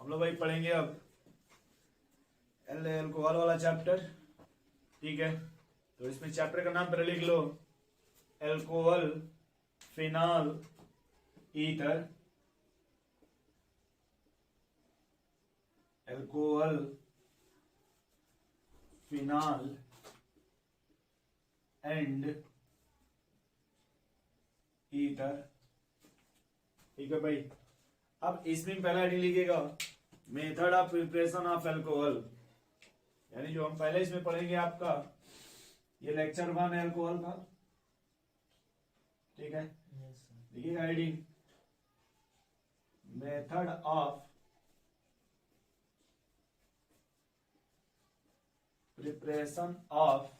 हम लोग भाई पढ़ेंगे अब अल्कोहल वाला चैप्टर। ठीक है, तो इसमें चैप्टर का नाम पहले लिख लो, alcohol, phenol, ether. Alcohol, phenol and ether. ठीक है भाई, अब इसमें पहला हेडिंग लिखिएगा method of preparation of alcohol, यानी जो हम पहले इसमें पढ़ेंगे आपका ये लेक्चर 1 है अल्कोहल का। ठीक है, लिखिएगा heading method of preparation of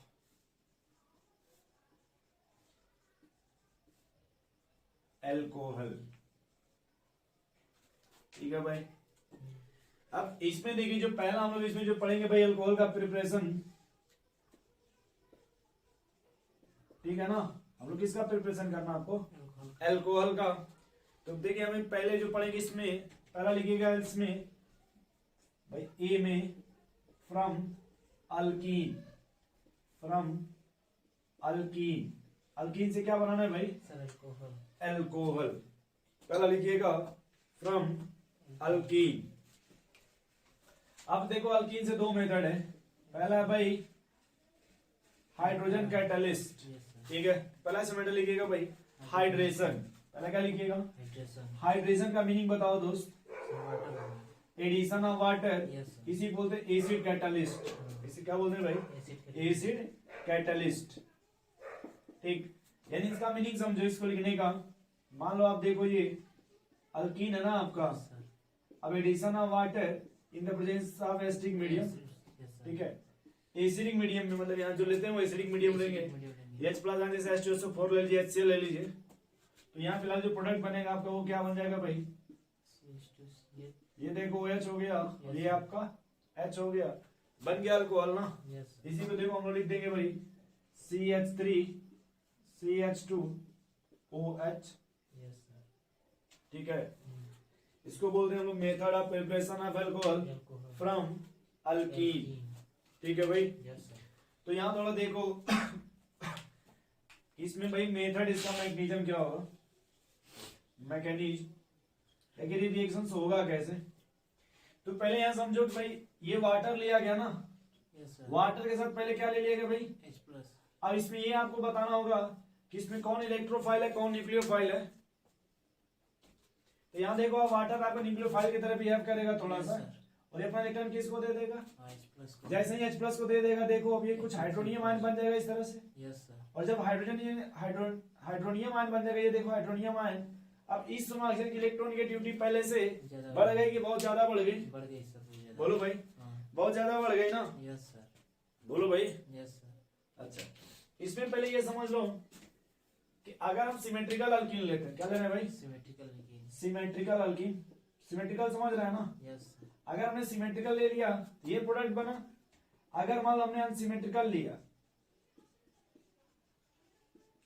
alcohol. ठीक है भाई, अब इसमें देखिए जो पहला हम लोग इसमें जो पढ़ेंगे भाई अल्कोहल का प्रिपरेशन। ठीक है ना, हम लोग किसका प्रिपरेशन करना आपको, अल्कोहल का। तो देखिए हमें पहले जो पढ़ेंगे इसमें पहला लिखिएगा इसमें भाई ए में from alkyne, from alkyne. Alkyne से क्या बनाना है भाई, अल्कोहल। पहला लिखिएगा फ्रॉम अल्कीन। अब देखो अल्कीन से दो मेथड है, पहला है भाई हाइड्रोजन कैटलिस्ट। ठीक है, पहला से मेथड लिखिएगा भाई हाइड्रेशन। पहला क्या लिखिएगा, हाइड्रेशन का मीनिंग बताओ दोस्त, एडिशन ऑफ वाटर। इसी बोलते हैं एसिड कैटलिस्ट, इसे क्या बोलते हैं भाई, एसिड कैटलिस्ट। ठीक, यानी इसका मीनिंग समझो इसको लिखने का। मान लो आप देखो ये अल्कीन है ना आपका, अब addition of water in the presence of acidic medium. ठीक है, एसिडिक मीडियम में मतलब यहाँ जो लेते हैं वो एसिडिक मीडियम लेंगे। H प्लस आने से H2SO4 ले लीजिए, HCl ले लीजिए। तो यहाँ फिलहाल जो प्रोडक्ट बनेगा आपका वो क्या बन जाएगा भाई, ये देखो H हो गया, ये आपका H हो गया, बन गया अल्कोहल ना। इसी को देखो हम लोग लिख देंगे भाई CH3 CH2OH। ठीक है, इसको बोलते हैं हम लोग method of preparation of alcohol from alkyne. ठीक है भाई, तो यहाँ थोड़ा देखो इसमें भाई मेथड, इसका मैकेनिज्म क्या होगा, मैकेनिज्म रिएक्शन होगा कैसे। तो पहले यहाँ समझो कि भाई ये वाटर लिया गया ना, वाटर के साथ पहले क्या ले लिया गया भाई, H+। अब इसमें ये आपको बताना होगा कि इसमें कौन इलेक्ट्रोफाइल है कौन न्यूक्लियोफाइल है। तो यहाँ देखो आप वाटर आपको न्यूक्लियोफाइल की तरह बिहेव करेगा थोड़ा सा, और अपना इलेक्ट्रॉन किसको दे देगा, जैसे ही H+ को दे देगा देखो अब ये कुछ हाइड्रोनियम आयन बन जाएगा इस तरह से। और जब हाइड्रोनियम आयन बन जाएगा, ये देखो हाइड्रोनियम आयन। अब इस समय इलेक्ट्रोनेगेटिविटी पहले से बढ़ गई कि बहुत ज्यादा बढ़ गई, बोलो भाई, बहुत ज्यादा बढ़ गई ना, बोलो भाई। अच्छा, इसमें पहले ये समझ लो कि अगर हम सिमेट्रिकल अल्कीन लेते हैं, क्या लेना है भाई, सिमेट्रिकल अल्कीन। सिमेट्रिकल समझ रहे हैं ना, अगर हमने सिमेट्रिकल ले लिया ये प्रोडक्ट बना। अगर मान लो हमने अनसिमेट्रिकल लिया,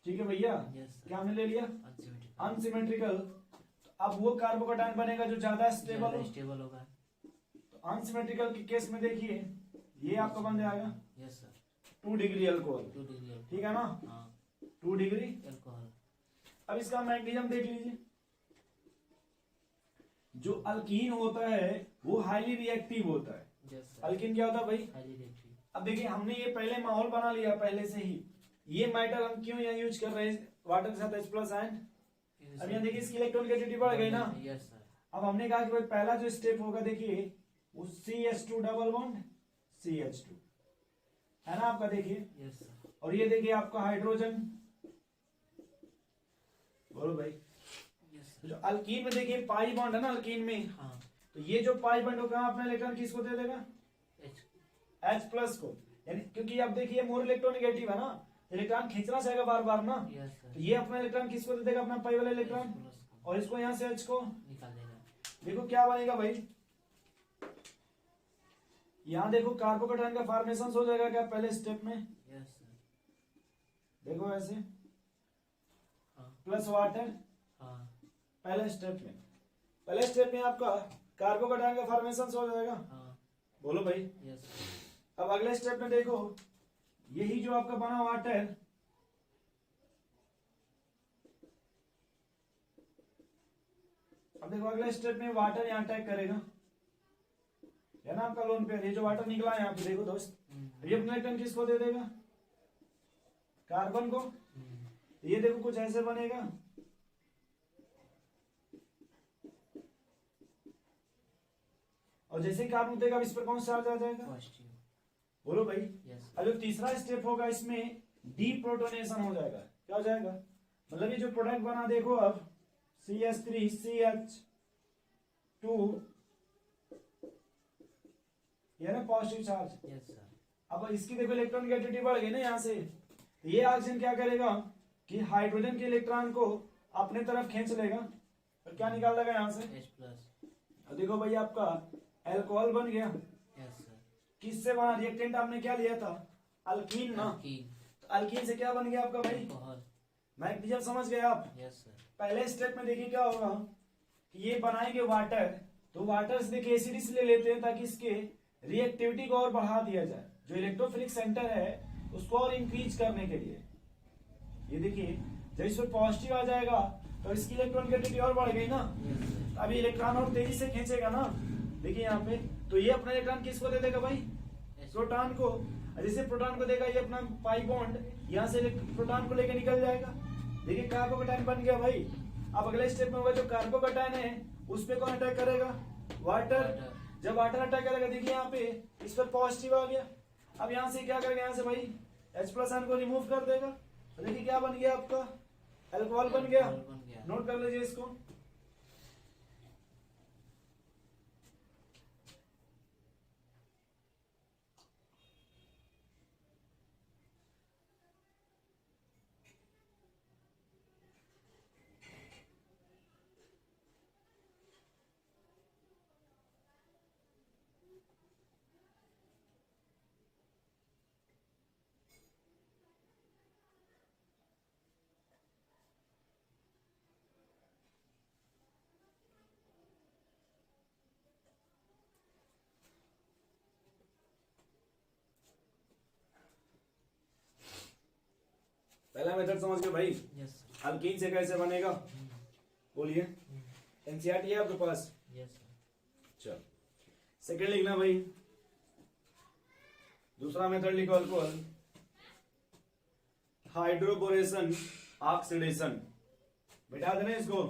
ठीक है भैया, क्या हमने ले लिया अनसिमेट्रिकल, तो अब वो कार्बोकेटायन बनेगा जो ज्यादा स्टेबल होगा। तो अनसिमेट्रिकल के केस में देखिए ये आपका बन जाएगा 2 डिग्री अल्कोहल। ठीक है ना, 2 डिग्री अल्कोहल। अब इसका मैकेनिज्म देख लीजिए, जो अल्कीन होता है वो हाईली रिएक्टिव होता है। अल्कीन क्या होता है भाई, हाईली रिएक्टिव। अब देखिए हमने ये पहले माहौल बना लिया पहले से ही, ये मेटल हम क्यों यहाँ यूज कर रहे हैं वाटर के साथ H+ आयन। अब यहाँ देखिए इसकी इलेक्ट्रोनेगेटिविटी बढ़ गई ना। अब हमने कहा कि भाई पहला जो स्टेप होगा देखिए वो CH2 डबल बॉन्ड CH2 है ना आपका, देखिए। और ये देखिए आपका हाइड्रोजन, बोलो भाई। जो अल्कीन में देखिए पाई बॉन्ड है ना अल्कीन में, तो ये जो पाई बॉन्ड होगा अपना इलेक्ट्रॉन किसको दे देगा, H+ को। यानी क्योंकि अब देखिए मोर इलेक्ट्रोनेगेटिव है ना, इलेक्ट्रॉन खींचना चाहेगा बार बार ना। तो ये अपना इलेक्ट्रॉन किसको दे देगा, अपना पाई वाला इलेक्ट्रॉन, और इसको यहाँ से H को निकाल देगा। देखो क्या बनेगा भाई, यहाँ देखो कार्बोकेटायन का फॉर्मेशन हो जाएगा क्या पहले स्टेप में, देखो ऐसे प्लस वाटर पहले स्टेप में आपका कार्बोकैटायन का फॉर्मेशन हो जाएगा। बोलो भाई। अब अगले स्टेप में देखो, यही जो आपका बना वाटर, अब देखो अगले स्टेप में वाटर यहाँ अटैक करेगा, है ना आपका लोन पेयर। ये जो वाटर निकला है यहाँ पे देखो दोस्त, ये अपना इलेक्ट्रॉन किसको दे देगा? कार्बन को। ये देखो कुछ ऐसे बनेगा, और जैसे कार्बन देगा इस पर कौन सा चार्ज आ जाएगा? बोलो भाई। अब जो तीसरा स्टेप होगा इसमें डीप्रोटोनेशन हो जाएगा। क्या हो जाएगा? मतलब ये जो प्रोडक्ट बना देखो अब CH3CH2, ये ना पॉजिटिव चार्ज। अब इसकी देखो इलेक्ट्रॉन की एटिविटी बढ़ गई ना यहाँ से, तो ये ऑक्सीजन क्या करेगा कि हाइड्रोजन के इलेक्ट्रॉन को अपने तरफ खींच लेगा और क्या निकाल लेगा यहाँ से? H+। अब देखो भाई आपका अल्कोहल बन गया। किससे बना? रिएक्टेंट आपने क्या लिया था? अल्कीन ना। तो अल्कीन से क्या बन गया आपका भाई? मैग्नीशियम। समझ गए आप? पहले स्टेप में देखिए क्या होगा कि ये बनाएंगे वाटर, तो वाटर से देखिए एसिड इसलिए लेते हैं ताकि इसके रिएक्टिविटी को और बढ़ा दिया जाए, जो इलेक्ट्रोफिलिक सेंटर है उसको और इंक्रीज करने के लिए। ये देखिए जब इस पर पॉजिटिव आ जाएगा तो इसकी इलेक्ट्रॉन की एटिविटी और बढ़ गई ना, अभी इलेक्ट्रॉन और तेजी से खींचेगा ना। देखिए यहाँ पे, तो ये अपना इलेक्ट्रॉन किसको दे देगा भाई? प्रोटॉन को। जैसे प्रोटॉन को देगा ये अपना पाई बॉन्ड यहाँ से प्रोटॉन को लेके निकल जाएगा। देखिए कार्बोकैटायन बन गया भाई। अब अगले स्टेप में होगा जो कार्बोकैटायन है उस पे कौन अटैक करेगा? वाटर। जब वाटर अटैक करेगा देखिए यहाँ पे इस पर पॉजिटिव आ गया। अब यहाँ से क्या करेगा? यहाँ से भाई H+ आयन को रिमूव कर देगा। तो देखिए क्या बन गया आपका? अल्कोहल बन गया। नोट कर लीजिए इसको। पहला मेथड समझ गए भाई? अल्कीन से कैसे बनेगा? बोलिए। एनसीईआरटी है आपके पास? चलो सेकंड लिखना भाई। दूसरा मेथड लिखो, अल्कोहल हाइड्रोबोरेशन ऑक्सीडेशन। बैठा देना इसको।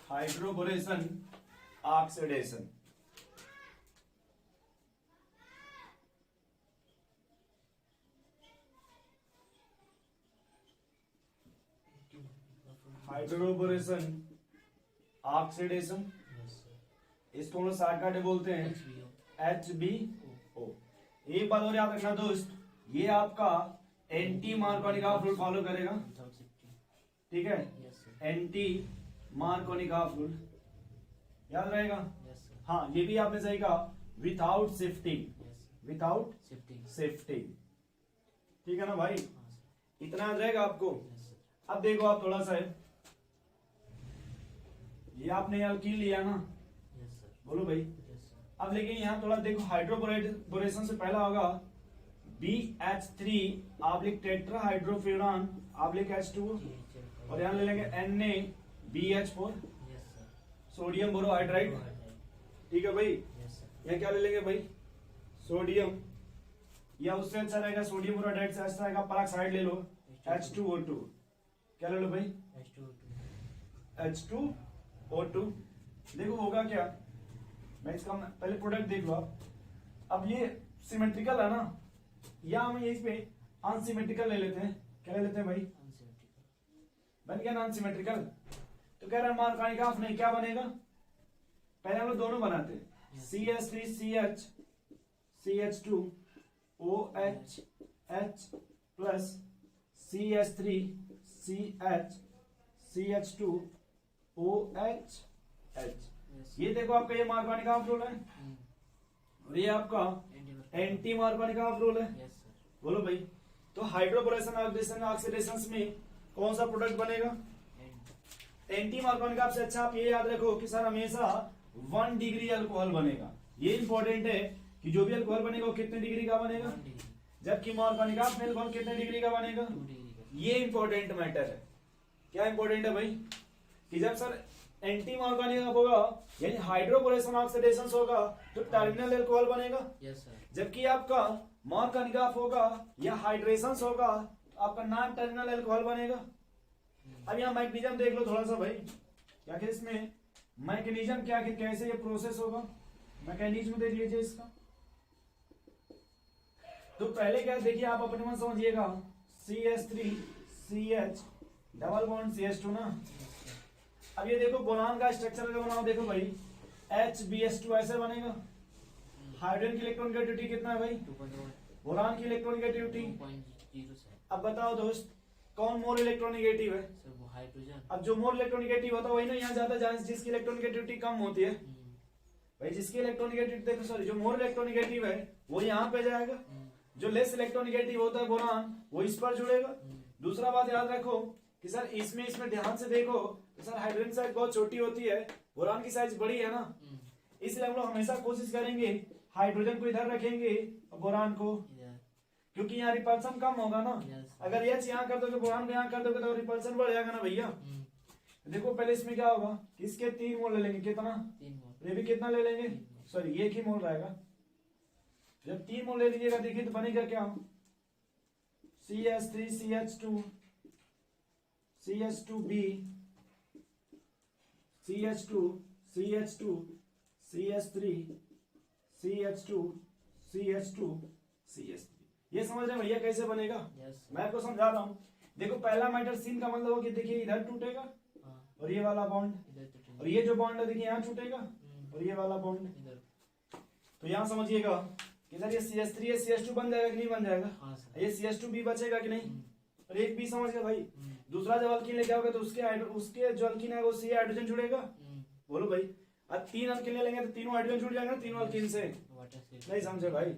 Hydroboration oxidation. हाइड्रोबोरेशन ऑक्सीडेशन, इसको हम लोग शॉर्टकट बोलते हैं HBO। एक बात और याद रखना दोस्त, ये आपका एंटी मार्कोनिक रूल फॉलो करेगा, ठीक है? एंटी मार्कोनिक रूल याद रहेगा। हाँ ये भी आपने सही कहा, विदाउट शिफ्टिंग, विदाउट शिफ्टिंग, ठीक है ना भाई? इतना याद रहेगा आपको। अब देखो आप थोड़ा सा, ये आपने अल्कीन लिया ना, बोलो भाई। अब लेकिन यहाँ थोड़ा देखो, हाइड्रोबोरेशन से पहला होगा BH3 ऑब्लिक टेट्राहाइड्रोफ्यूरान ऑब्लिक H2, और यहाँ ले लेंगे NaBH4 सोडियम बोरोहाइड्राइड, ठीक है भाई? यहाँ क्या ले लेंगे भाई? सोडियम, या उससे अच्छा रहेगा सोडियम बोरोहाइड्राइड से अच्छा रहेगा पराक्साइड ले लो, H2O2। क्या ले लो भाई? H2O2। देखो होगा क्या, मैं इसका पहले प्रोडक्ट देख लो आप। अब ये सिमेट्रिकल है ना, या हम इस पे अनसिमेट्रिकल ले लेते हैं। क्या ले लेते हैं भाई? बन गया ना अनसिमेट्रिकल। तो कह रहा है मार्कोनिक ऑफ नहीं, क्या बनेगा? पहले हम लोग दोनों बनाते हैं, CH3CH CH2OH H plus CH3CH CH2OH H। ये देखो आपका ये मार्कोनिक ऑफ रूल है, और ये आपका एंटी मार्कोनिक ऑफ रूल है। बोलो भाई। तो हाइड्रोबोरेशन ऑक्सीडेशन में कौन सा प्रोडक्ट बनेगा? Anti Markovnikov. आपसे अच्छा आप ये याद रखो कि सर हमेशा 1 डिग्री अल्कोहल बनेगा। ये इंपॉर्टेंट है कि जो भी अल्कोहल बनेगा वो कितने डिग्री का बनेगा, जबकि मार्कोनिक में अल्कोहल कितने डिग्री का बनेगा। ये इंपॉर्टेंट मैटर है। क्या इंपॉर्टेंट है भाई? कि जब सर एंटी मार्कोनिक होगा यानी हाइड्रोपोरेशन ऑक्सीडेशन होगा तो टर्मिनल अल्कोहल बनेगा। जबकि आपका मार्कोनिक होगा या हाइड्रेशन होगा तो आपका नॉन टर्मिनल अल्कोहल बनेगा। अब यहाँ मैकेनिज्म देख लो थोड़ा सा भाई, क्या कि इसमें मैकेनिज्म क्या कि कैसे ये प्रोसेस होगा, मैकेनिज्म देख लीजिए इसका। तो पहले क्या देखिए आप अपने मन समझिएगा, CH3CH डबल बॉन्ड CH2 ना। अब ये देखो बोरान का स्ट्रक्चर का बनाओ, देखो भाई HBS2 ऐसे बनेगा। हाइड्रोजन की इलेक्ट्रॉनिगेटिविटी कितना है भाई? 2.1। बोरान की इलेक्ट्रॉनिगेटिविटी 2.0। अब बताओ दोस्त कौन मोर इलेक्ट्रॉनिगेटिव है? हाइड्रोजन। अब जो मोर इलेक्ट्रॉनिगेटिव होता है वही ना यहाँ ज्यादा जाए, जिसकी इलेक्ट्रॉनिगेटिविटी कम होती है भाई। जिसकी इलेक्ट्रॉनिगेटिविटी देखो सॉरी जो मोर इलेक्ट्रॉनिगेटिव है वो यहाँ पे जाएगा, जो लेस इलेक्ट्रॉनिगेटिव होता है बोरान वो इस पर जुड़ेगा। दूसरा बात याद रखो कि सर इसमें ध्यान से देखो तो सर हाइड्रोजन साइज बहुत छोटी होती है, बोरान की साइज बड़ी है ना, इसलिए हम लोग हमेशा कोशिश करेंगे हाइड्रोजन को इधर रखेंगे और बोरान को, क्योंकि यहाँ रिपल्सन कम होगा ना। अगर H यहाँ कर दोगे बोरान को यहाँ कर दोगे तो रिपल्सन बढ़ जाएगा ना भैया। देखो पहले इसमें क्या होगा, इसके 3 मोल ले लेंगे, कितना? 3 मोल। ये भी कितना ले लेंगे? सॉरी एक ही मोल रहेगा। जब 3 मोल ले लीजिएगा देखिए तो बनेगा क्या, CH3CH2 CH2B CH2 CH2 CH3 CH2 CH2 CH3। ये समझ रहे हैं भैया कैसे बनेगा? मैं आपको समझा रहा हूँ। देखो पहला मैटर सीन का मतलब हो कि देखिए इधर टूटेगा और ये वाला बॉन्ड, और ये जो बॉन्ड है देखिए यहाँ टूटेगा और ये वाला बॉन्ड। तो यहाँ समझिएगा कि सर ये CH3 है CH2 बन जाएगा कि नहीं बन जाएगा? ये CH2B बचेगा कि नहीं? और एक भी समझ गए भाई। दूसरा जब अल्कीन लेके आओगे तो उसके जो अल्कीन है वो C हाइड्रोजन जुड़ेगा। बोलो भाई, अब 3 अल्कीन ले लेंगे तो तीनों हाइड्रोजन जुड़ जाएंगे तीनों अल्कीन से। नहीं समझे भाई?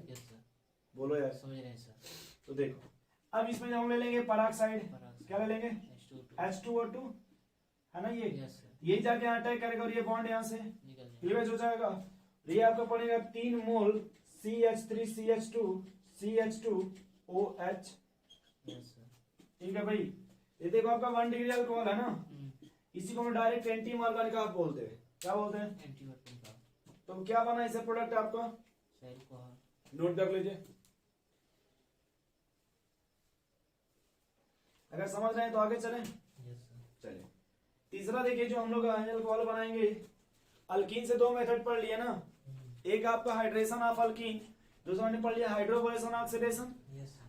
बोलो यार। समझ रहे हैं सर। तो देखो अब इसमें हम ले लेंगे पराक्साइड, क्या ले लेंगे? H2O2 है ना। ये जाके अटैक करेगा और ये बॉन्ड यहाँ से क्लीवेज हो जाएगा। ये आपका पड़ेगा 3 मोल CH3CH2 CH2OH। ठीक है भाई। ये देखो आपका 1 डिग्री अल्कोहल है ना, इसी को हम डायरेक्ट एंटी मार्कोनिक बोलते हैं। क्या बोलते हैं? Anti Markovnikov. तो क्या बना इससे प्रोडक्ट आपका? नोट कर लीजिए, अगर समझ रहे हैं तो आगे चलें। चलिए तीसरा देखिए जो हम लोग अल्कोहल बनाएंगे, अल्कीन से 2 मेथड पढ़ लिए ना, एक आपका हाइड्रेशन ऑफ अल्कीन, दूसरा ने पढ़ लिया हाइड्रोपोरेशन ऑक्सीडेशन,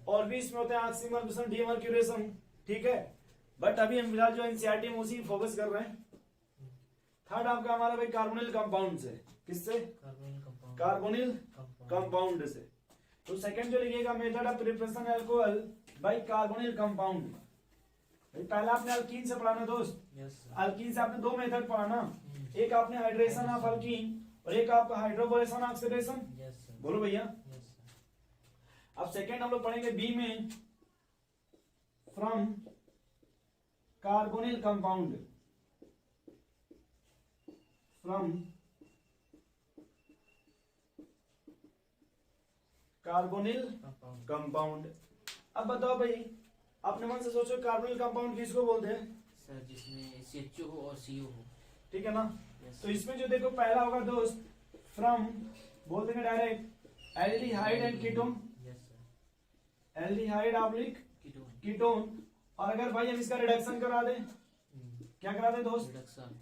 और भी इसमें होते हैं ऑक्सीमर्क्यूरेशन डीमर्क्यूरेशन। ठीक है, बट अभी हम फिलहाल जो एनसीईआरटी में उसी फोकस कर रहे हैं। थर्ड आपका हमारा भाई कार्बोनिल कंपाउंड से, किससे? कार्बोनिल कंपाउंड से। तो सेकंड जो लिखिएगा method of preparation alcohol by carbonyl compound. भाई पहला आपने अल्कीन से पढ़ा ना दोस्त। अल्कीन से आपने 2 मेथड पढ़ा ना, एक आपने हाइड्रेशन ऑफ अल्कीन और एक आपका हाइड्रोपोरेशन ऑक्सीडेशन। बोलो भैया। अब सेकंड हम लोग पढ़ेंगे बी में, from carbonyl compound, from carbonyl compound. अब बताओ भाई अपने मन से सोचो कार्बोनिल कंपाउंड किसको बोलते हैं? सर जिसमें CHO हो और CO हो। ठीक है ना। तो इसमें जो देखो पहला होगा दोस्त फ्रॉम, बोल देंगे direct aldehyde and ketone. Aldehyde oblique ketone. और अगर भाई हम इसका रिडक्शन करा दें, क्या करा दें दोस्त?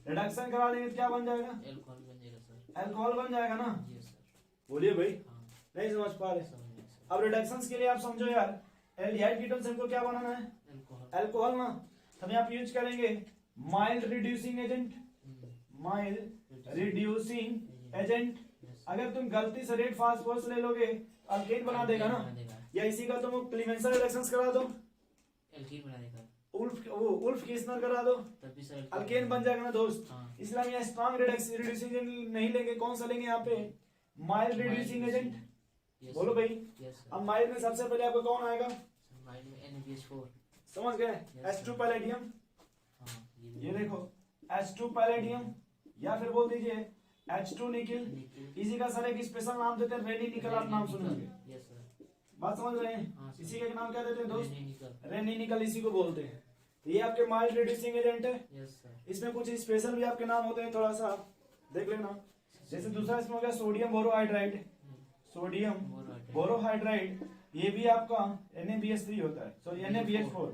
रिडक्शन करा देंगे क्या बन जाएगा? अल्कोहल बन जाएगा सर। अल्कोहल बन जाएगा ना। बोलिए भाई। नहीं समझ पा रहे? अब रिडक्शन के लिए आप समझो यार, एल्डिहाइड कीटोन से हमको क्या बनाना है? अल्कोहल ना। हम यहाँ पे यूज करेंगे mild reducing agent, mild reducing agent. अगर तुम गलती से रेड फास्फोरस ले लोगे अल्केन बना देगा ना, या इसी का तुम क्लीमेंसर रिडक्शंस करा दो, एल्कीन बना देगा। उल्फ किस्नर करा दो, अल्केन बन जाएगा ना दोस्त। इसलिए हम यहाँ स्ट्रॉन्ग रिड्यूसिंग एजेंट नहीं लेंगे, कौन सा लेंगे यहाँ पे? Mild reducing agent. बोलो भाई। अब माइल्ड में सबसे पहले आपको कौन आएगा? माइल्ड में NaBH4। समझ गए? H2 पैलेडियम, हाँ ये देखो H2 पैलेडियम, या फिर बोल दीजिए H2 निकिल। इसी का सर एक स्पेशल नाम देते हैं रेनी निकल, आप नाम सुनेंगे। Yes sir. बात समझ रहे हैं? हाँ, सर। इसी का एक नाम क्या देते हैं दोस्त? रेनी निकल। रेनी निकल, इसी को बोलते हैं। तो ये आपके माइल्ड रिड्यूसिंग एजेंट है। Yes sir. इसमें कुछ स्पेशल भी आपके नाम होते हैं, थोड़ा सा देख लेना। जैसे दूसरा इसमें हो गया सोडियम बोरोहाइड्राइड, सोडियम बोरोहाइड्राइड, ये भी आपका NaBH3 होता है, सॉरी NaBH4,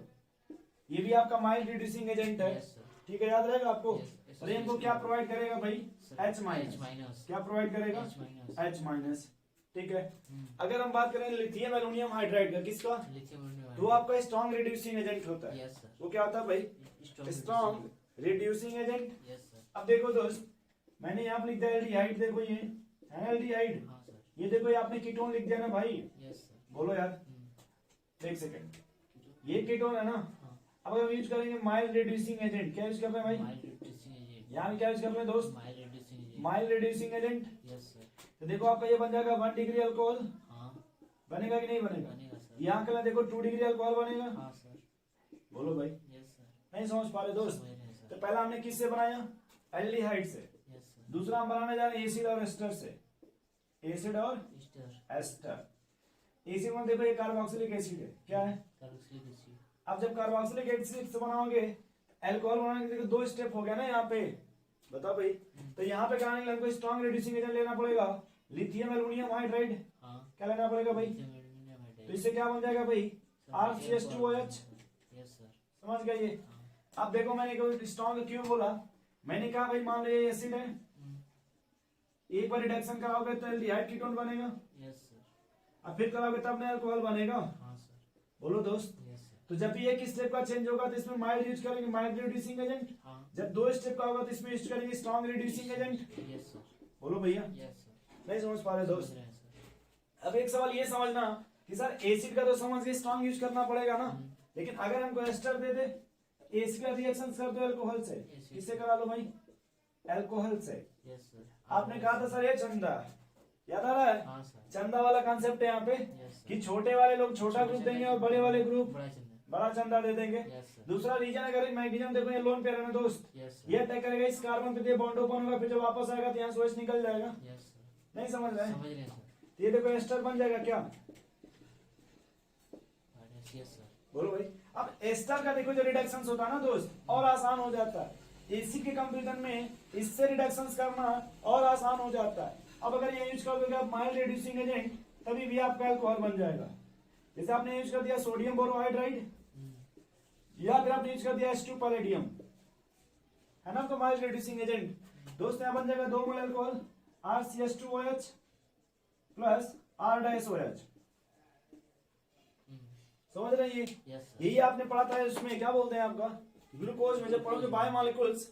ये भी आपका माइल्ड रिड्यूसिंग एजेंट है। Yes sir. ठीक है, याद रहेगा आपको। Yes, और इनको क्या प्रोवाइड करेगा भाई? H minus. माइनस। क्या प्रोवाइड करेगा? H minus. H minus. ठीक है। अगर हम बात करें लिथियम एल्युमिनियम हाइड्राइड का, किसका? लिथियम तो आपका स्ट्रॉन्ग रिड्यूसिंग एजेंट होता है। Yes sir. वो क्या होता है भाई? Strong reducing agent. Yes sir. अब देखो दोस्त, मैंने यहाँ पे लिख दिया एल्डिहाइड, देखो ये है एल्डिहाइड। हाँ सर। ये देखो ये आपने कीटोन लिख दिया ना भाई। Yes sir. बोलो यार, एक सेकंड, ये कीटोन है ना। हाँ। अब हम यूज करेंगे माइल्ड रिड्यूसिंग एजेंट। क्या यूज कर रहे हैं भाई? Mild reducing agent. यहाँ पे क्या यूज कर रहे हैं दोस्त? Mild reducing agent. Mild reducing agent. Yes sir. तो देखो आपका ये बन जाएगा 1 डिग्री अल्कोहल, हाँ बनेगा कि नहीं बनेगा? बनेगा सर। यहाँ के देखो 2 डिग्री अल्कोहल बनेगा। हाँ सर। बोलो भाई, यस सर। नहीं समझ पा रहे दोस्त? समझ रहे हैं तो सर। पहला हमने किससे बनाया? एल्डिहाइड से। Yes sir. दूसरा हम बनाने जा रहे हैं एसिड और एस्टर से, एसिड और एस्टर। एस्टर। एसिड में देखो ये कार्बोक्सिलिक एसिड है, क्या है? Carboxylic acid. अब जब कार्बोक्सिलिक एसिड से बनाओगे अल्कोहल बनाने के, देखो 2 स्टेप हो गया ना यहाँ पे, बताओ भाई। तो यहाँ पे कराने के लिए हमको स्ट्रॉन्ग रिड्यूसिंग एजेंट लेना पड़ेगा, लिथियम एल्युमिनियम हाइड्राइड। हाँ। क्या लेना पड़ेगा भाई? Lithium aluminium hydride. तो इससे क्या बन जाएगा भाई? RCH2OH। Yes sir. समझ गए ये? हाँ। अब देखो मैंने स्ट्रॉन्ग क्यों बोला, मैंने कहा भाई मान लो ये एसिड है, एक बार रिडक्शन कराओगे तो एल्डिहाइड कीटोन बनेगा, यस सर। अब फिर कराओगे तब ना अल्कोहल बनेगा। हाँ सर। बोलो दोस्त। Yes sir. तो जब भी एक स्टेप का चेंज होगा तो इसमें माइल्ड यूज करेंगे, माइल्ड रिड्यूसिंग एजेंट। हाँ। जब 2 स्टेप का होगा तो इसमें यूज करेंगे strong reducing agent. Yes sir. बोलो भैया, यस सर। नहीं समझ पा रहे समझ दोस्त? रहे हैं सर। अब एक सवाल ये समझना कि सर एसिड का तो समझ के स्ट्रॉन्ग यूज करना पड़ेगा ना, लेकिन अगर हमको एस्टर दे दे, एसिड का रिएक्शन कर दो अल्कोहल से, किससे करा लो भाई? अल्कोहल से। Yes sir. आपने कहा था सर ये चंदा, याद आ रहा है? हाँ सर। चंदा वाला कॉन्सेप्ट है यहाँ पे, यस सर। कि छोटे वाले लोग छोटा ग्रुप देंगे और बड़े वाले ग्रुप बड़ा चंदा। बड़ा चंदा दे देंगे। Yes sir. दूसरा रीजन अगर मैग्नीशियम देखो ये लोन पेयर है ना दोस्त, यस ये सर। अटैक करेगा इस कार्बन पे, ये बॉन्ड ओपन होगा, फिर जब वापस आएगा तो यहाँ से OH निकल जाएगा। Yes sir. नहीं समझ रहे हैं? समझ रहे हैं सर। तो ये देखो एस्टर बन जाएगा क्या? Yes sir. बोलो भाई। अब एस्टर का देखो जो रिडक्शन होता है ना दोस्त, और आसान हो जाता है। एसिड के कंपैरिजन में इससे रिडक्शन करना और आसान हो जाता है। अब अगर ये यूज कर दोगे आप माइल्ड रिड्यूसिंग एजेंट, तभी भी आपका अल्कोहल बन जाएगा। जैसे आपने यूज कर दिया सोडियम बोरोहाइड्राइड, या फिर आपने यूज कर दिया H2 पैलेडियम, है ना आपका माइल्ड रिड्यूसिंग एजेंट। दोस्त यहाँ बन जाएगा 2 मोल अल्कोहल, RCH2OH प्लस R-OH। समझ रहे हैं ये? Yes sir. यही आपने पढ़ा था इसमें, क्या बोलते हैं आपका ग्लूकोज में, जब पढ़ोगे बायोमॉलिक्यूल्स,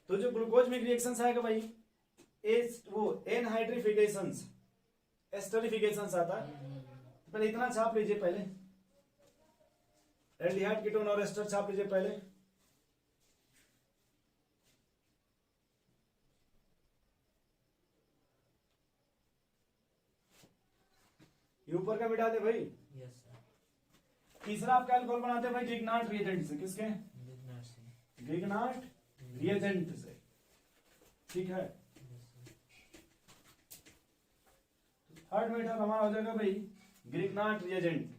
तो जो ग्लूकोज में रिएक्शंस आएगा भाई, वो एनहाइड्रिफिकेशंस, एस्टरिफिकेशंस आता है। तो पहले इतना छाप लीजिए, पहले एल्डिहाइड कीटोन और एस्टर छाप लीजिए पहले। ये ऊपर का मिटा दे भाई। Yes sir. तीसरा आपका अल्कोहल बनाते हैं भाई ग्रिग्नार्ट रिएजेंट से। किसके? लिग्नार्ट से। ग्रिग्नार्ट रिएजेंट से। ठीक है। थर्ड मेथड हमारा हो जाएगा भाई ग्रिग्नार्ट रिएजेंट।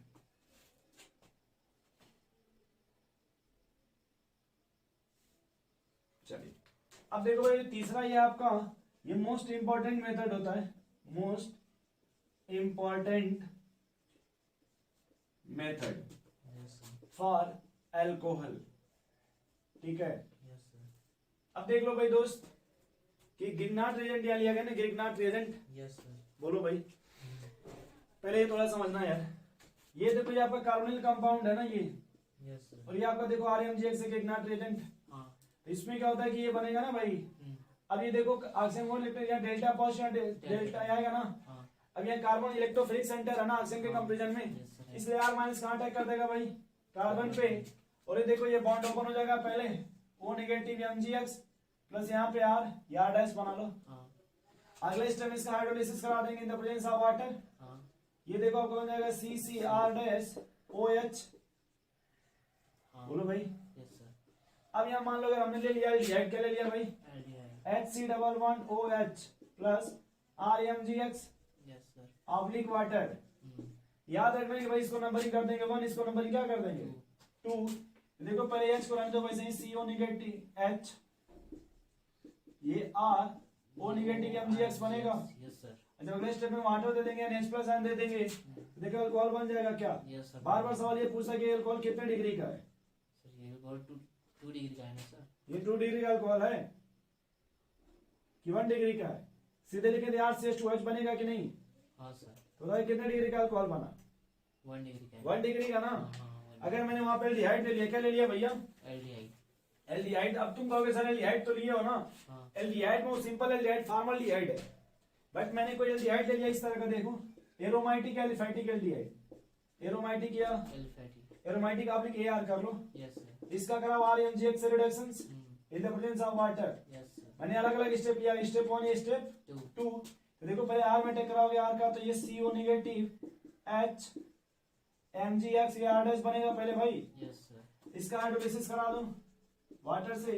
चलिए अब देखो भाई तीसरा ये आपका ये मोस्ट इंपॉर्टेंट मेथड होता है, most important method yes sir. For alcohol. ठीक है। Yes sir. अब देख लो भाई दोस्त कि ग्रिग्नार्ट रिएजेंट यहाँ लिया गया ना, ग्रिग्नार्ट रिएजेंट। Yes sir. बोलो भाई, पहले ये थोड़ा समझना यार। ये देखो ये आपका कार्बोनिल कंपाउंड है ना ये, यस सर। और ये आपका देखो RMgX से ग्रिग्नार्ट रिएजेंट। हाँ। तो इसमें क्या होता है कि ये बनेगा ना भाई, अब ये देखो ऑक्सीजन को लिखते हैं डेल्टा पॉजिटिव डेल्टा आएगा ना। हाँ। अब ये कार्बन इलेक्ट्रोफिलिक सेंटर है ना ऑक्सीजन के कंपैरिजन में, यस सर। इसलिए R माइनस कहाँ अटैक कर देगा भाई? कार्बन पे। और ये देखो ये बॉन्ड ओपन हो जाएगा, पहले O नेगेटिव MgX प्लस यहाँ पे R, ये R डैश बना लो। हाँ। अगले स्टेप इसका हाइड्रोलिसिस करा देंगे इन द प्रेजेंस ऑफ वाटर। हाँ। ये देखो आपको बन जाएगा CCR डैश OH। हाँ। बोलो भाई। Yes sir. अब यहाँ मान लो अगर हमने ले लिया एल्डिहाइड, क्या ले लिया भाई? Aldehyde. HC11OH plus RMGX yes sir. Oblique water. याद रखना कि भाई इसको नंबरिंग कर देंगे 1, इसको नंबरिंग क्या कर देंगे 2। देखो पहले H को रहने दो वैसे ही, CO नेगेटिव H, ये R O नेगेटिव MgX बनेगा। Yes sir. जब अगले स्टेप में वाटर दे देंगे H प्लस आयन दे देंगे, देखो अल्कोहल बन जाएगा क्या? Yes sir. बार बार सवाल ये पूछा कि अल्कोहल कितने डिग्री का है? सर ये अल्कोहल 2 डिग्री का है ना सर? ये 2 डिग्री का अल्कोहल है कि 1 डिग्री का है? सीधे लिखे थे RCH2H बनेगा कि नहीं? हाँ सर। तो भाई कितने डिग्री का अल्कोहल बना? 1 डिग्री का है। 1 डिग्री का ना। हाँ, अगर मैंने वहां पे एल्डिहाइड ले लिया, क्या ले लिया भैया? एल्डिहाइड। एल्डिहाइड। अब तुम कहोगे सर एल्डिहाइड तो लिए हो ना। हाँ। एल्डिहाइड में सिंपल एल्डिहाइड फॉर्मल्डिहाइड है, बट मैंने कोई एल्डिहाइड ले लिया इस तरह का, देखो एरोमाइटिक एलिफैटिक एल्डिहाइड। एरोमाइटिक या एरोमाइटिक आप लिख AR कर लो। Yes sir. इसका कराओ RMGX से reductions in the presence of water. Yes sir. मैंने अलग अलग स्टेप लिया, स्टेप 1 या स्टेप 2। तो देखो पहले R में टकराओगे R का, तो ये CO नेगेटिव H MgX ये R डैश बनेगा पहले भाई। Yes sir. इसका हाइड्रोलिसिस करा दो वाटर से,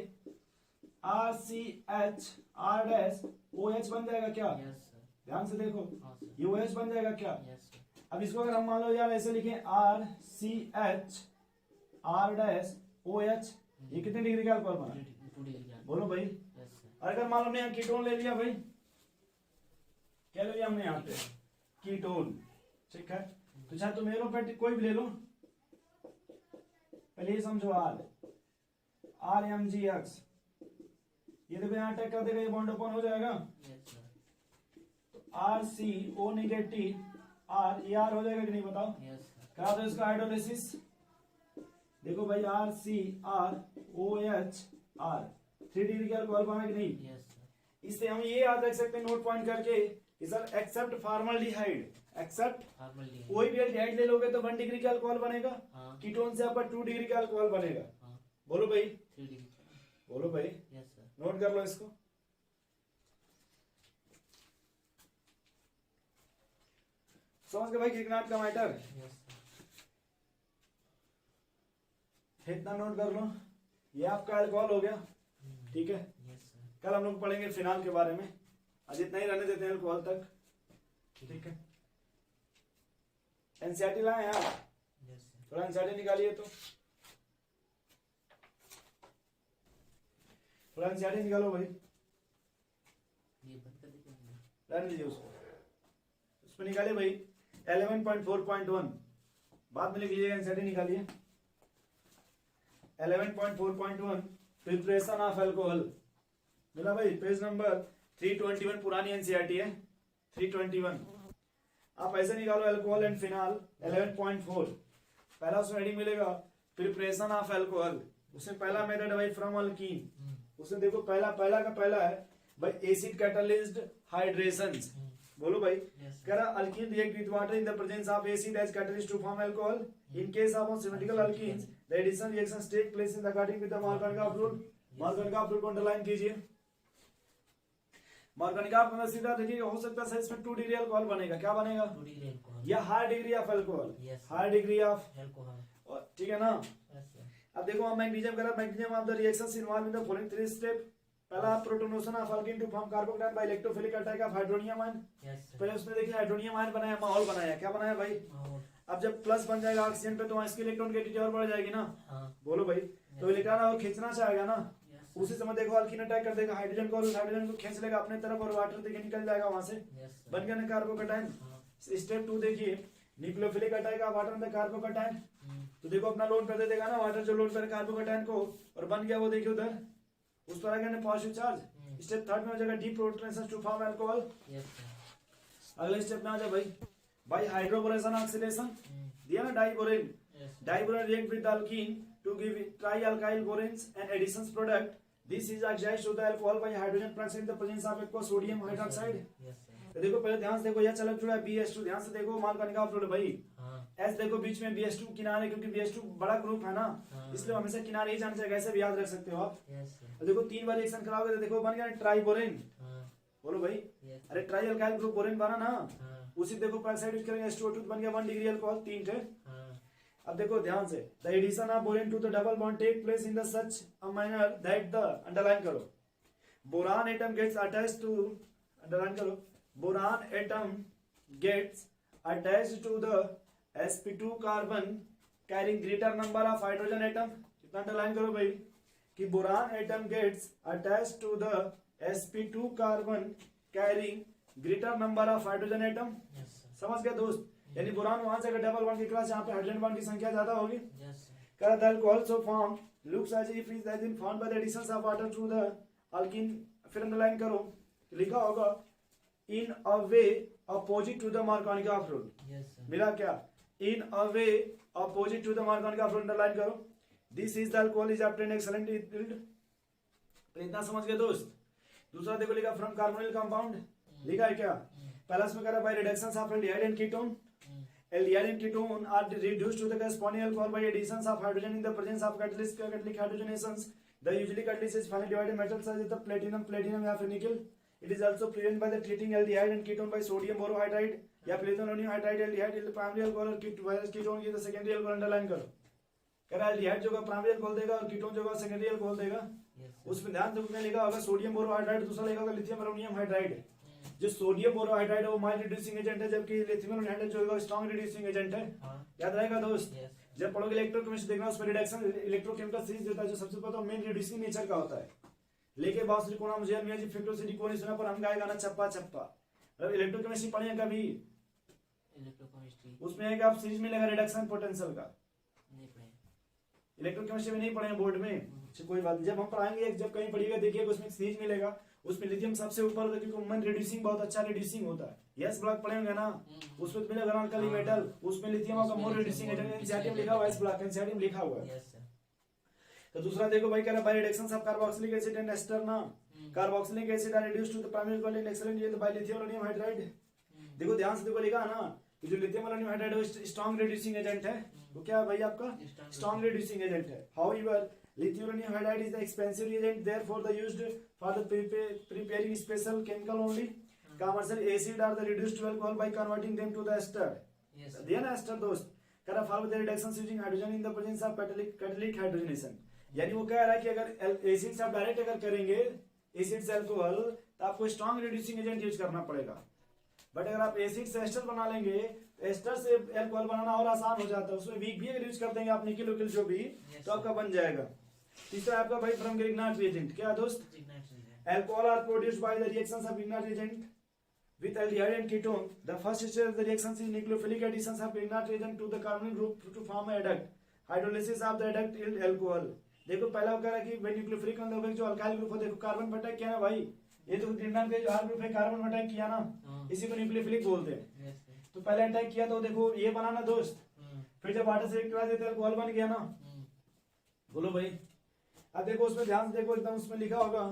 RCH R डैश OH बन जाएगा क्या? Yes sir. ध्यान से देखो, हाँ सर। ये OH बन जाएगा क्या? Yes sir. अब इसको अगर हम मान लो यार ऐसे लिखें RCH R डैश OH, ये कितने डिग्री का अल्कोहल बना? 2 डिग्री का। बोलो भाई। Yes sir. और अगर मान लो हमने यहाँ कीटोन ले लिया भाई, क्या ले लिया हमने यहाँ पे? कीटोन। ठीक है, तो चाहे तुम एलोपैथिक कोई भी ले लो, पहले ये समझो RMGX, ये देखो यहाँ अटैक कर देगा, ये बॉन्ड ओपन हो जाएगा। Yes sir. तो RCO नेगेटिव R, ये R हो जाएगा कि नहीं बताओ? Yes sir. करा दो इसका हाइड्रोलिसिस। देखो भाई RCROH R 3 डिग्री का अल्कोहल बना कि नहीं? Yes sir. इससे हम ये याद रख सकते हैं नोट पॉइंट करके कि sir except formaldehyde, except formaldehyde. कोई भी एल्डिहाइड ले लोगे तो 1 डिग्री का अल्कोहल बनेगा। हाँ। कीटोन से आपका 2 डिग्री का अल्कोहल बनेगा। हाँ। बोलो भाई। 3 डिग्री। बोलो भाई। Yes sir. नोट कर लो इसको। समझ गए भाई किकनाट का मैटर? Yes sir. इतना नोट कर लो, ये आपका अल्कोहल हो गया। ठीक है, यस सर। कल हम लोग पढ़ेंगे फिनाल के बारे में, आज इतना ही रहने देते हैं अल्कोहल तक। ठीक है, एनसीईआरटी लाए हैं आप? Yes sir. थोड़ा एनसीईआरटी निकालिए, तो थोड़ा एनसीईआरटी निकालो भाई। ये बंद कर दीजिए। रहने दीजिए उसको, उसको निकालिए भाई 11.4.1, बाद में लिख लीजिएगा, एनसीईआरटी निकालिए। 11.4.1 प्रिपरेशन ऑफ अल्कोहल मिला भाई, पेज नंबर 321, पुरानी एनसीईआरटी है 321। आप ऐसे निकालो अल्कोहल एंड फिनाल 11.4, पहला उसमें हेडिंग मिलेगा प्रिपरेशन ऑफ अल्कोहल। उसमें पहला मेथड है भाई फ्रॉम अल्कीन। उसमें देखो पहला का पहला है भाई एसिड कैटलिज्ड हाइड्रेशंस। बोलो भाई। कह रहा alkene react with water in the presence of acid as catalyst to form alcohol. In case of symmetrical alkenes the addition reactions take place in the according with the Markovnikov rule. Markovnikov rule को underline कीजिए। Markovnikov में सीधा देखिए, हो सकता है इसमें 2 degree alcohol बनेगा। क्या बनेगा? 2 डिग्री अल्कोहल या high degree of alcohol, Yes. High degree of alcohol. ठीक है ना। Yes sir. अब देखो हम मैग्नीशियम करा, magnesium of the reactions involve in the following 3 step. पहला protonation of alkene to form carbocation by electrophilic attack of hydronium ion. Yes sir. पहले उसमें देखिए हाइड्रोनियम आयन बनाया, माहौल बनाया। क्या बनाया भाई? अब जब प्लस बन जाएगा ऑक्सीजन पे, तो वहां इसकी इलेक्ट्रॉन की और बढ़ जाएगी ना। हाँ। बोलो भाई। तो इलेक्ट्रॉन और खींचना चाहेगा ना, यस उसी समय देखो अल्कीन अटैक कर देगा हाइड्रोजन को, और उस हाइड्रोजन को खींच लेगा अपने तरफ और वाटर देखिए निकल जाएगा वहां से, यस बन गया ना कार्बोकेटायन। हाँ। स्टेप 2 देखिए nucleophilic attack of water in the carbocation. तो देखो अपना लोड कर दे देगा ना वाटर, जो लोड करे कार्बोकेटायन को, और बन गया वो देखिए उधर उस पर आ गया ना पॉजिटिव चार्ज। स्टेप 3 में हो जाएगा deprotonation to form alcohol. Yes sir. अगले स्टेप में आ जाए भाई हाइड्रोबोरेशन ऑक्सीडेशन दिया ना diborane. Yes Diboron react with the alkene to give trialkyl borans and additions product. This is adjacent to the alcohol by hydrogen peroxide in the presence of aqueous sodium hydroxide. Yes sir. तो देखो पहले ध्यान से देखो, यह चलक जुड़ा है BH2, ध्यान से देखो मार्कोनिकॉफ रूल भाई। हाँ। S देखो बीच में BH2 किनारे, क्योंकि BH2 बड़ा ग्रुप है ना, इसलिए हमेशा किनारे ही जाना चाहिए, ऐसे भी याद रख सकते हो आप। Yes sir. तो देखो 3 बार रिएक्शन कराओगे तो देखो बन गया ट्राइबोरेन। हाँ। बोलो भाई। यस। अरे ट्राइअल्काइल ग्रुप बोरेन बना ना, हाँ। उसी देखो पेरोक्साइड यूज करेंगे H2O2 बन गया 1 डिग्री अल्कोहल 3 थे। हाँ। अब देखो ध्यान से, the addition of borane to the double bond take place in the such a manner that the, underline करो, boron atom gets attached to, underline करो, boron atom gets attached to the sp2 carbon carrying greater number of hydrogen atom, कितना underline करो भाई, कि boron atom gets attached to the sp2 carbon carrying greater number of hydrogen atom. Yes, sir. समझ गए दोस्त, यानी boron वहां से अगर डबल बॉन्ड की क्लास यहाँ पे हाइड्रोजन बॉन्ड की संख्या ज्यादा होगी, Yes, sir. करा the alcohol so form looks as if is been formed by the addition of water to the alkene, फिर अंडरलाइन करो, लिखा होगा in a way opposite to the Markovnikov rule, Yes, sir. मिला क्या, in a way opposite to the Markovnikov rule, underline करो, this is the alcohol is obtained excellent yield, तो इतना समझ गए दोस्त। दूसरा देखो लिखा फ्रॉम कार्बोनिल कंपाउंड, लिखा है क्या, पहला इसमें करा bye reduction of aldehyde and ketone, aldehyde and ketone are reduced to the corresponding alcohol by additions of hydrogen in the presence of catalytic hydrogenations. The usually catalyst is finely divided metals such as the platinum या फिर nickel. It is also present by the treating aldehyde and ketone by sodium borohydride या platinum hydride aldehyde is the primary alcohol और ketone की the secondary alcohol, underline करो, कह रहा है aldehyde जो का primary alcohol देगा और ketone जो का secondary alcohol देगा, उसमें ध्यान दो, लिखा होगा सोडियम बोरोहाइड्राइड, दूसरा लिखा होगा लिथियम अमोनियम हाइड्राइड। जो सोडियम बोरोहाइड्राइड है वो माइल्ड रिड्यूसिंग एजेंट है, जबकि लिथियम हाइड्राइड जो है स्ट्रॉन्ग रिड्यूसिंग एजेंट है, याद रहेगा दोस्त। जब पढ़ोगे इलेक्ट्रोकेमिस्ट्री देखना, उसमें रिडक्शन इलेक्ट्रोकेमिकल सीरीज देता है जो सबसे पहले मेन रिड्यूसिंग नेचर का होता है, लेके बाउस सिलिकोना मुझे मियाजी फिक्टोसिलिकोन सुना पर हम गाएगा ना चप्पा चप्पा, अब इलेक्ट्रोकेमिस्ट्री पढ़े कभी, इलेक्ट्रोकेमिस्ट्री उसमें है कि आप सीरीज मिलेगा रिडक्शन पोटेंशियल का, नहीं पढ़े, इलेक्ट्रोकेमिस्ट्री में नहीं पढ़े बोर्ड में, कोई बात, जब हम पढ़ाएंगे जब कहीं पढ़िएगा देखिएगा उसमें सीरीज मिलेगा, उसमें लिथियम सबसे ऊपर होता है क्योंकि उमन रिड्यूसिंग बहुत अच्छा रिड्यूसिंग होता है, यस ब्लॉक पढ़ेंगे ना, उसमें तो मिलेगा अल्कली मेटल, उसमें लिथियम का मोर रिड्यूसिंग एजेंट एनसीआरटी लिखा हुआ है, इस ब्लॉक एनसीआरटी लिखा हुआ है। Yes, sir. तो दूसरा देखो भाई, कह रहा है by reduction of carboxylic acid and ester ना, carboxylic acid are reduced to the primary alcohol in excellent yield by lithium ammonium hydride. देखो ध्यान से देखो, लिखा है ना कि जो लिथियम अमोनियम हाइड्राइड है स्ट्रॉन्ग रिड्यूसिंग एजेंट है, वो क्या है भाई आपका स्ट्रॉन्ग रिड्यूसिंग एजेंट है। However lithium ammonium hydride is the expensive reagent, therefore the used for the preparing special chemical only. Commercial acid are the reduced to alcohol by converting them to the ester. Yes, sir. Then ester दोस्त कह रहा follow the reductions using hydrogen in the presence of catalytic hydrogenation, यानी वो कह रहा है कि अगर एसिड से आप डायरेक्ट अगर करेंगे एसिड से अल्कोहल तो आपको स्ट्रॉन्ग रिड्यूसिंग एजेंट यूज करना पड़ेगा, बट अगर आप एसिड से एस्टर बना लेंगे तो एस्टर से अल्कोहल बनाना और आसान हो जाता है, उसमें वीक भी अगर यूज कर देंगे आप निकिल उकिल जो भी, तो आपका बन जाएगा। तीसरा आपका भाई फ्रॉम ग्रिग्नार्ड रिएजेंट, क्या दोस्त, alcohol are produced by the reactions of Grignard reagent with aldehyde and ketone. The first stage of the reactions is nucleophilic additions of Grignard reagent to the carbonyl group to form a adduct. Hydrolysis of the adduct yield alcohol. देखो पहला कह रहा है कि भाई nucleophilic मतलब जो alkyl group हो, देखो कार्बन अटैक किया ना भाई, ये तो ग्रिग्नार्ड का जो आर ग्रुप है कार्बन अटैक किया ना, इसी को न्यूक्लियोफिलिक बोलते हैं। तो पहले अटैक किया तो देखो ये बना ना दोस्त, फिर जब वाटर से इलेक्ट्रोलाइज देते अल्कोहल बन गया ना, बोलो भाई। अब देखो उसमें ध्यान से देखो, एकदम उसमें लिखा होगा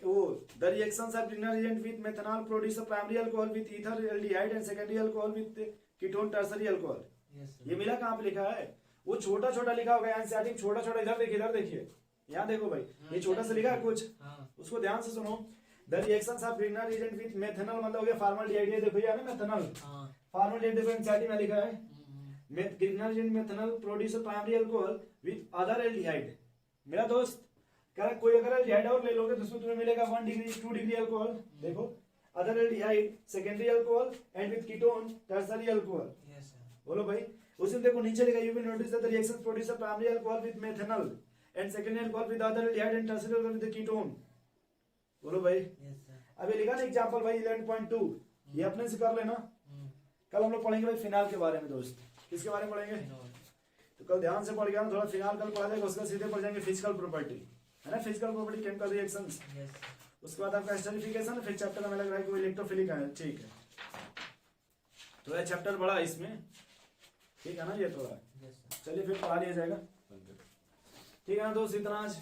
वो the reactions of Grignard reagent with methanol produce a primary alcohol with ether aldehyde and secondary alcohol with ketone tertiary alcohol. ये मिला कहां पे लिखा है, वो छोटा छोटा लिखा होगा यहाँ से, छोटा छोटा इधर देखिए, यहाँ देखो भाई ये छोटा सा लिखा है कुछ, उसको ध्यान से सुनो। The reactions of Grignard reagent with methanol मतलब हो गया फॉर्मल्डिहाइड, ये देखो ये है ना मेथनॉल, फॉर्मल्डिहाइड देखो एनसीईआरटी में लिखा है, Grignard reagent methanol produce a primary alcohol with other aldehyde. मेरा दोस्त कह रहा कोई अगर एल्डिहाइड और ले लोगे तो उसमें तुम्हें मिलेगा 1 डिग्री 2 डिग्री अल्कोहल, देखो other aldehyde secondary alcohol and with ketone tertiary alcohol. बोलो भाई, उसमें देखो नीचे लिखा you will notice that the reaction produce a primary alcohol with methanol and secondary alcohol with other aldehyde and tertiary alcohol with ketone. बोलो भाई, अब ये लिखा ना एग्जांपल भाई 11.2, ये अपने से कर लेना। कल हम लोग पढ़ेंगे भाई फिनाल के बारे में दोस्त, किसके बारे में पढ़ेंगे, तो कल ध्यान से पढ़ गया थोड़ा, फिनाल कल पढ़ा जाएगा, उसका सीधे पढ़ जाएंगे फिजिकल प्रॉपर्टी, है ना, फिजिकल प्रॉपर्टी केमिकल रिएक्शंस, उसके बाद आपका एस्टरिफिकेशन, फिर चैप्टर में लग रहा है कि इलेक्ट्रोफिलिक है, ठीक है। तो यह चैप्टर बड़ा है इसमें, ठीक है ना, ये थोड़ा, चलिए फिर पढ़ा लिया जाएगा, ठीक है ना दोस्त, इतना आज।